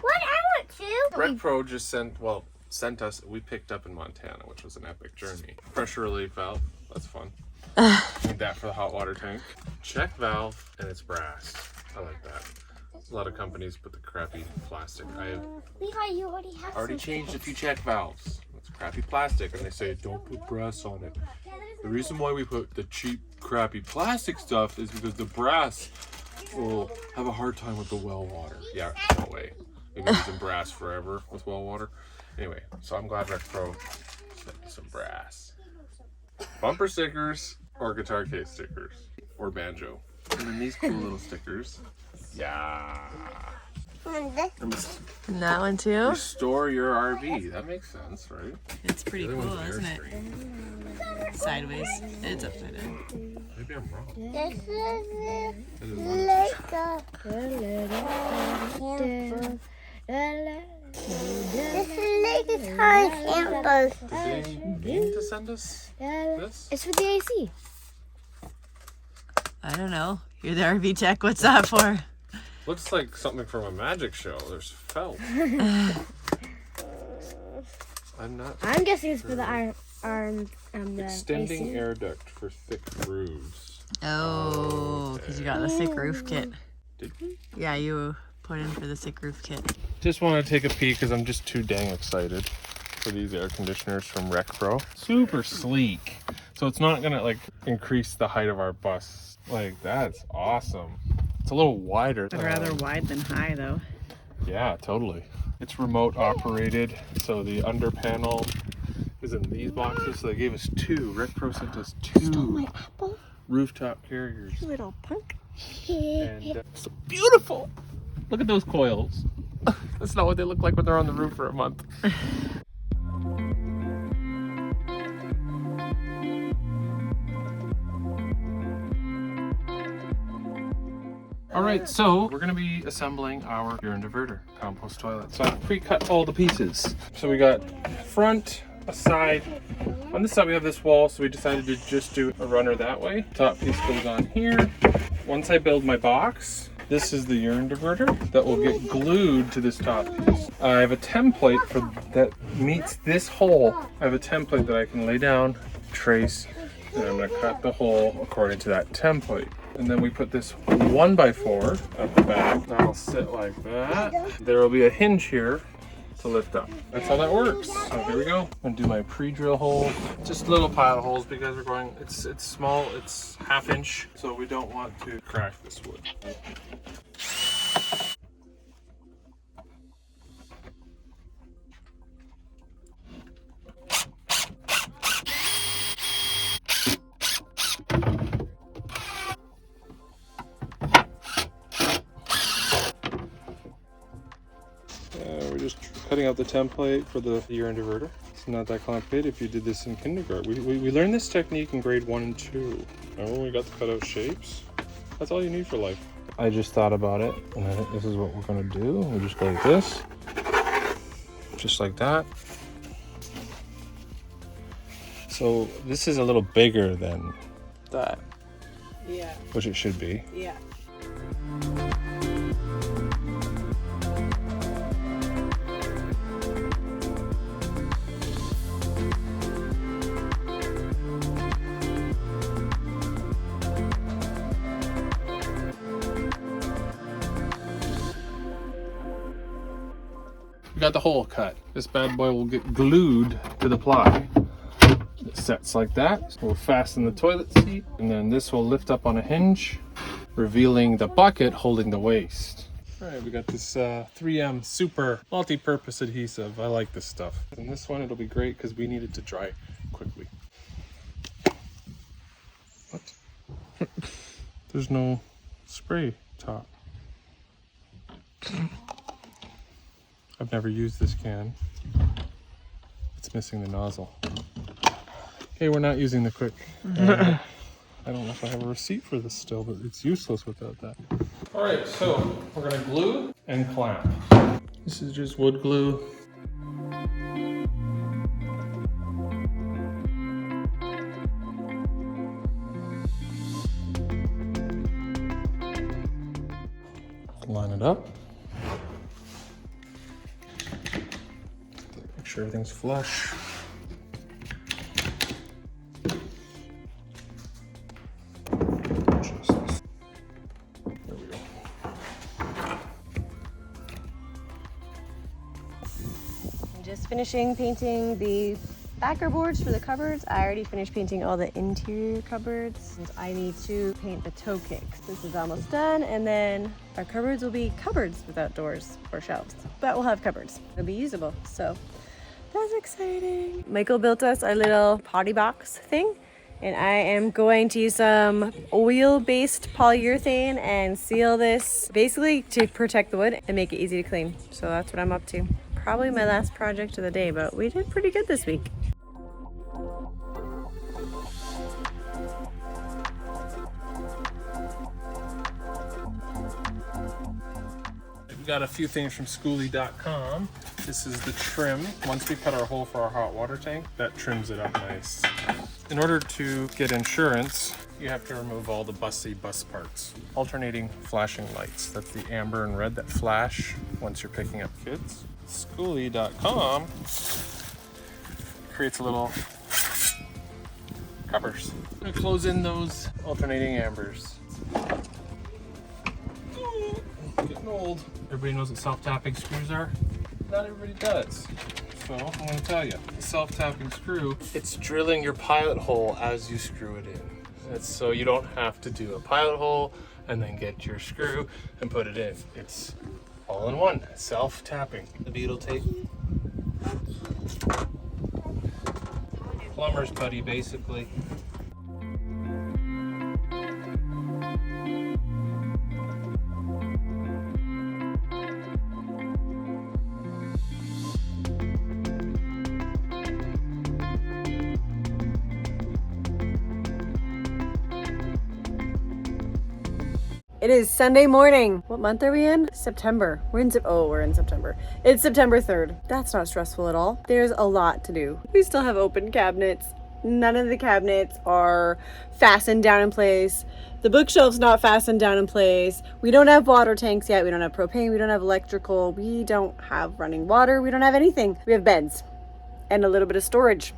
What? I want to. Rec Pro just sent us, we picked up in Montana, which was an epic journey. Pressure relief valve, that's fun. Need that for the hot water tank. Check valve, and it's brass. I like that. A lot of companies put the crappy plastic. Levi, you already have already changed a few check valves. It's crappy plastic, and they say don't put brass on it. The reason why we put the cheap, crappy plastic stuff is because the brass will have a hard time with the well water. Yeah, no way. We've been using brass forever with well water. Anyway, so I'm glad Rec Pro sent me some brass. Bumper stickers or guitar case stickers or banjo. And then these cool little stickers. Yeah. And this. And that one too? Restore your RV. That makes sense, right? It's pretty cool, isn't it? Sideways. It's upside down. Maybe I'm wrong. This is Like This is like a car campus. Did they mean to send us this? It's for the AC. I don't know. You're the RV tech. What's that for? Looks like something from a magic show. There's felt. I'm not. I'm guessing it's for the the Extending AC. air duct for thick roofs. Oh, because you got the thick roof kit. Did we? Yeah, you put in for the thick roof kit. Just want to take a peek because I'm just too dang excited for these air conditioners from Rec Pro. Super sleek. So it's not gonna like increase the height of our bus. Like that's awesome. It's a little wider. I'd rather wide than high though. Yeah, totally. It's remote operated, so the under panel is in these boxes. So they gave us two. Rec Pro sent us two rooftop carriers. Little punk. And it's beautiful. Look at those coils. That's not what they look like when they're on the roof for a month. All right, so we're gonna be assembling our urine diverter compost toilet. So I've pre-cut all the pieces. So we got front, a side. On this side we have this wall, so we decided to just do a runner that way. Top piece goes on here. Once I build my box, this is the urine diverter that will get glued to this top piece. I have a template for that meets this hole. I have a template that I can lay down, trace, and I'm gonna cut the hole according to that template. And then we put this 1x4 at the back. That'll sit like that. There will be a hinge here to lift up. That's how that works. So here we go. I'm gonna do my pre-drill hole. Just little pilot holes because we're going, it's small, it's 1/2 inch. So we don't want to crack this wood. We're just cutting out the template for the urine diverter. It's not that complicated if you did this in kindergarten. We learned this technique in grade 1 and 2. Remember when we got to cut out shapes? That's all you need for life. I just thought about it, and I think this is what we're gonna do. We just go like this, just like that. So this is a little bigger than that. Yeah. Which it should be. Yeah. We got the hole cut. This bad boy will get glued to the ply. It sets like that. We'll fasten the toilet seat, and then this will lift up on a hinge, revealing the bucket holding the waste. All right, we got this 3M super multi-purpose adhesive. I like this stuff. And this one, it'll be great because we need it to dry quickly. What? There's no spray top. I've never used this can. It's missing the nozzle. Okay, we're not using the quick. I don't know if I have a receipt for this still, but it's useless without that. All right, so we're gonna glue and clamp. This is just wood glue. Line it up. sure everything's flush. Just this. There we go. I'm just finishing painting the backer boards for the cupboards. I already finished painting all the interior cupboards. And I need to paint the toe kicks. This is almost done, and then our cupboards will be cupboards without doors or shelves, but we'll have cupboards. They'll be usable, so that's exciting. Michael built us our little potty box thing, and I am going to use some oil-based polyurethane and seal this basically to protect the wood and make it easy to clean. So that's what I'm up to. Probably my last project of the day, but we did pretty good this week. We got a few things from Skoolie.com. This is the trim. Once we cut our hole for our hot water tank, that trims it up nice. In order to get insurance, you have to remove all the bus parts. Alternating flashing lights. That's the amber and red that flash once you're picking up kids. Skoolie.com creates a little covers. I'm gonna close in those alternating ambers. Getting old. Everybody knows what self-tapping screws are? Not everybody does. So I'm going to tell you, the self-tapping screw, it's drilling your pilot hole as you screw it in. It's so you don't have to do a pilot hole and then get your screw and put it in. It's all in one, self-tapping. The beetle tape. Plumber's putty, basically. It is Sunday morning. What month are we in? September. We're in September. It's September 3rd. That's not stressful at all. There's a lot to do. We still have open cabinets. None of the cabinets are fastened down in place. The bookshelf's not fastened down in place. We don't have water tanks yet. We don't have propane. We don't have electrical. We don't have running water. We don't have anything. We have beds and a little bit of storage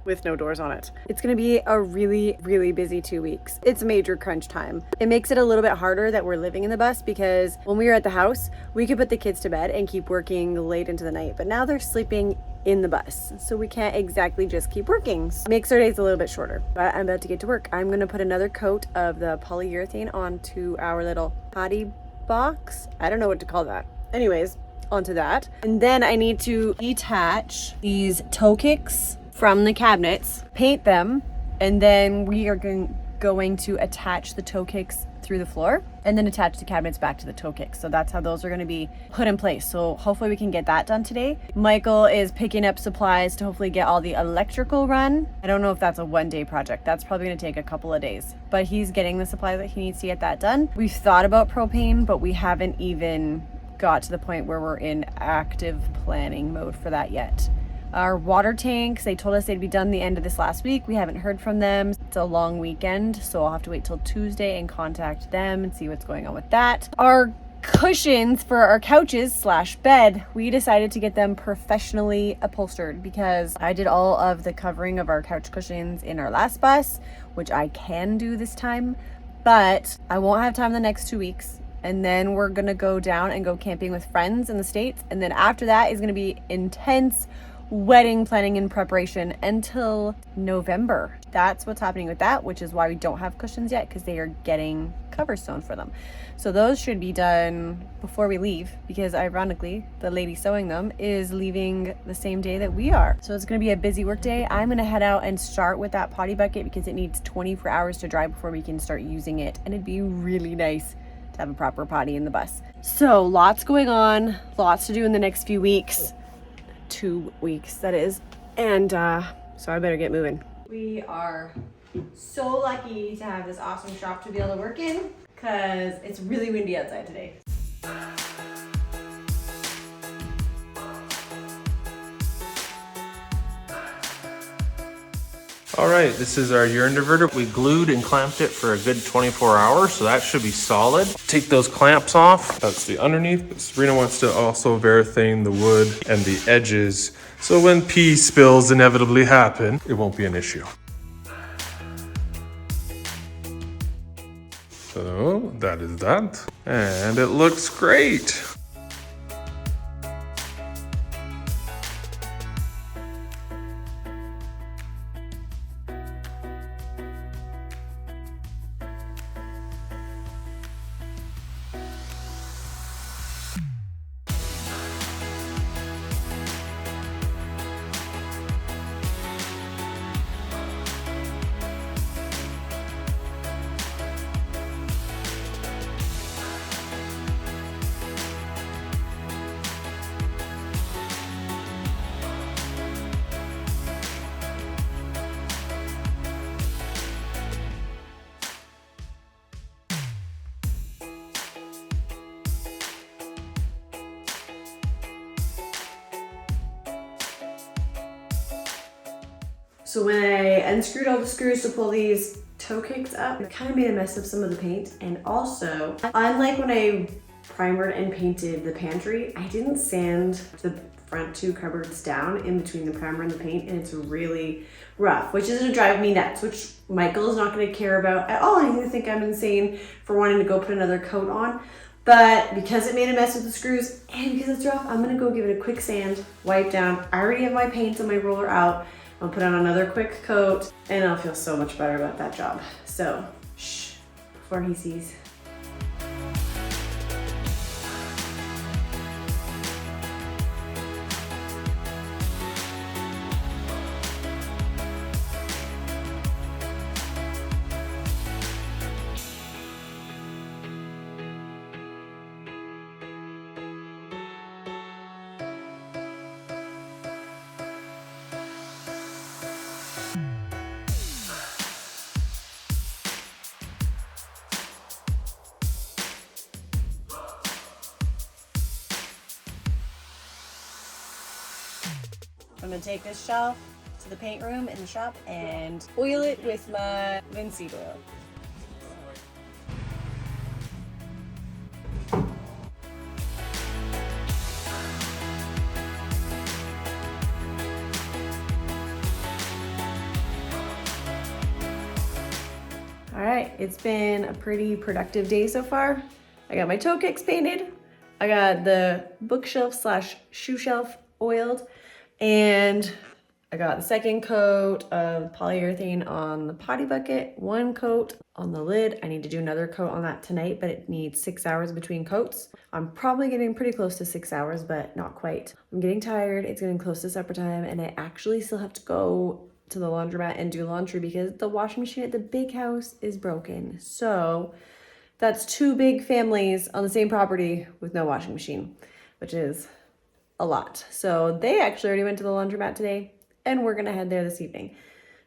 with no doors on it. It's gonna be a really, really busy 2 weeks. It's major crunch time. It makes it a little bit harder that we're living in the bus because when we were at the house, we could put the kids to bed and keep working late into the night, but now they're sleeping in the bus. So we can't exactly just keep working. So it makes our days a little bit shorter, but I'm about to get to work. I'm gonna put another coat of the polyurethane onto our little potty box. I don't know what to call that. Anyways, onto that. And then I need to detach these toe kicks from the cabinets, paint them, and then we are going to attach the toe kicks through the floor and then attach the cabinets back to the toe kicks. So that's how those are going to be put in place. So hopefully we can get that done today. Michael is picking up supplies to hopefully get all the electrical run. I don't know if that's a one-day project. That's probably going to take a couple of days, but he's getting the supplies that he needs to get that done. We've thought about propane, but we haven't even got to the point where we're in active planning mode for that yet. Our water tanks, they told us they'd be done the end of this last week. We haven't heard from them. It's a long weekend, so I'll have to wait till Tuesday and contact them and see what's going on with that. Our cushions for our couches / bed, we decided to get them professionally upholstered because I did all of the covering of our couch cushions in our last bus, which I can do this time, but I won't have time the next 2 weeks. And then we're gonna go down and go camping with friends in the States. And then after that is gonna be intense wedding planning and preparation until November. That's what's happening with that, which is why we don't have cushions yet, because they are getting cover sewn for them. So those should be done before we leave, because ironically, the lady sewing them is leaving the same day that we are. So it's gonna be a busy work day. I'm gonna head out and start with that potty bucket because it needs 24 hours to dry before we can start using it. And it'd be really nice to have a proper potty in the bus. So lots going on, lots to do in the next few weeks. 2 weeks, that is. And so I better get moving. We are so lucky to have this awesome shop to be able to work in because it's really windy outside today. All right, this is our urine diverter. We glued and clamped it for a good 24 hours, so that should be solid. Take those clamps off. That's the underneath. But Sabrina wants to also varathane the wood and the edges, so when pee spills inevitably happen, it won't be an issue. So that is that. And it looks great. So when I unscrewed all the screws to pull these toe kicks up, it kind of made a mess of some of the paint. And also, unlike when I primered and painted the pantry, I didn't sand the front two cupboards down in between the primer and the paint, and it's really rough, which is gonna drive me nuts, which Michael is not gonna care about at all. He's gonna think I'm insane for wanting to go put another coat on. But because it made a mess with the screws and because it's rough, I'm gonna go give it a quick sand, wipe down. I already have my paint and my roller out. I'll put on another quick coat and I'll feel so much better about that job. So, shh, before he sees. I'm gonna take this shelf to the paint room in the shop and oil it with my linseed oil. All right, it's been a pretty productive day so far. I got my toe kicks painted. I got the bookshelf slash shoe shelf oiled, and I got the second coat of polyurethane on the potty bucket, one coat on the lid. I need to do another coat on that tonight, but it needs 6 hours between coats. I'm probably getting pretty close to 6 hours, but not quite. I'm getting tired. It's getting close to supper time, and I actually still have to go to the laundromat and do laundry because the washing machine at the big house is broken. So that's two big families on the same property with no washing machine, which is a lot. So they actually already went to the laundromat today and we're gonna head there this evening.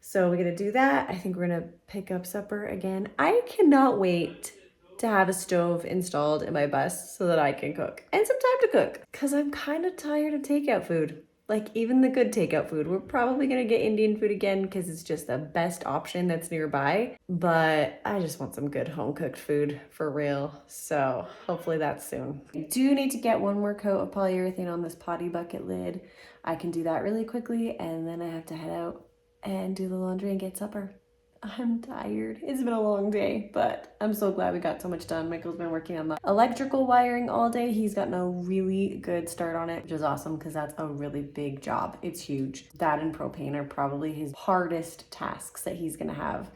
So we're gonna do that. I think we're gonna pick up supper again. I cannot wait to have a stove installed in my bus so that I can cook and some time to cook because I'm kind of tired of takeout food. Like even the good takeout food. We're probably gonna get Indian food again because it's just the best option that's nearby. But I just want some good home cooked food for real. So hopefully that's soon. I do need to get one more coat of polyurethane on this potty bucket lid. I can do that really quickly and then I have to head out and do the laundry and get supper. I'm tired. It's been a long day, but I'm so glad we got so much done. Michael's been working on the electrical wiring all day. He's gotten a really good start on it, which is awesome because that's a really big job. It's huge. That and propane are probably his hardest tasks that he's gonna have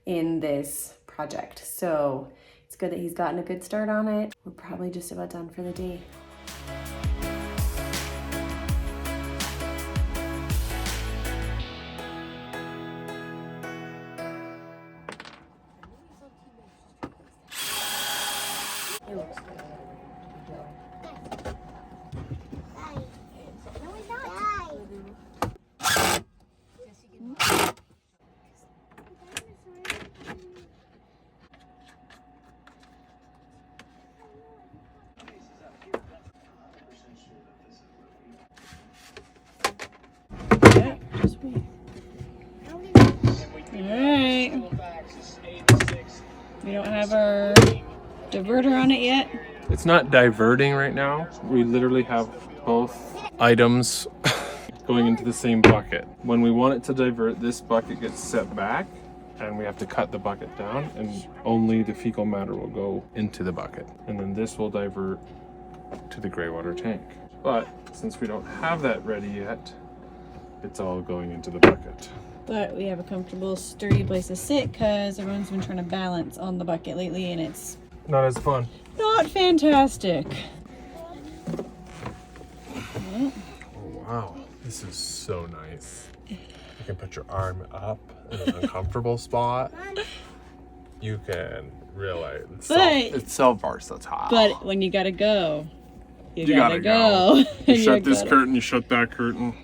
in this project. So it's good that he's gotten a good start on it. We're probably just about done for the day. We don't have our diverter on it yet. It's not diverting right now. We literally have both items going into the same bucket. When we want it to divert, this bucket gets set back and we have to cut the bucket down and only the fecal matter will go into the bucket. And then this will divert to the gray water tank. But since we don't have that ready yet, it's all going into the bucket. But we have a comfortable, sturdy place to sit because everyone's been trying to balance on the bucket lately and it's Not as fun. not fantastic. Oh wow, this is so nice. You can put your arm up in an uncomfortable spot. You can really, it's so versatile. But when you gotta go, you gotta go. You shut this curtain, you shut that curtain,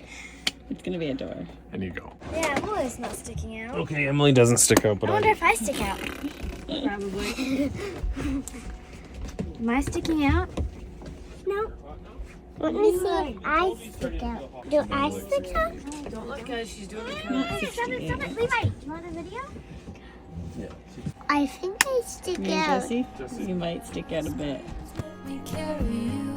It's gonna be a door. and you go. Yeah, Emily's not sticking out. Okay, Emily doesn't stick out, but I wonder if I stick out. Probably. Am I sticking out? No. Let me see if I stick out. Do I stick out? Don't look, guys. She's doing the Hey, stop it, stop it. Levi, do you want a video? Yeah. I think I stick Me and out. Jesse? You might stick out a bit. We carry you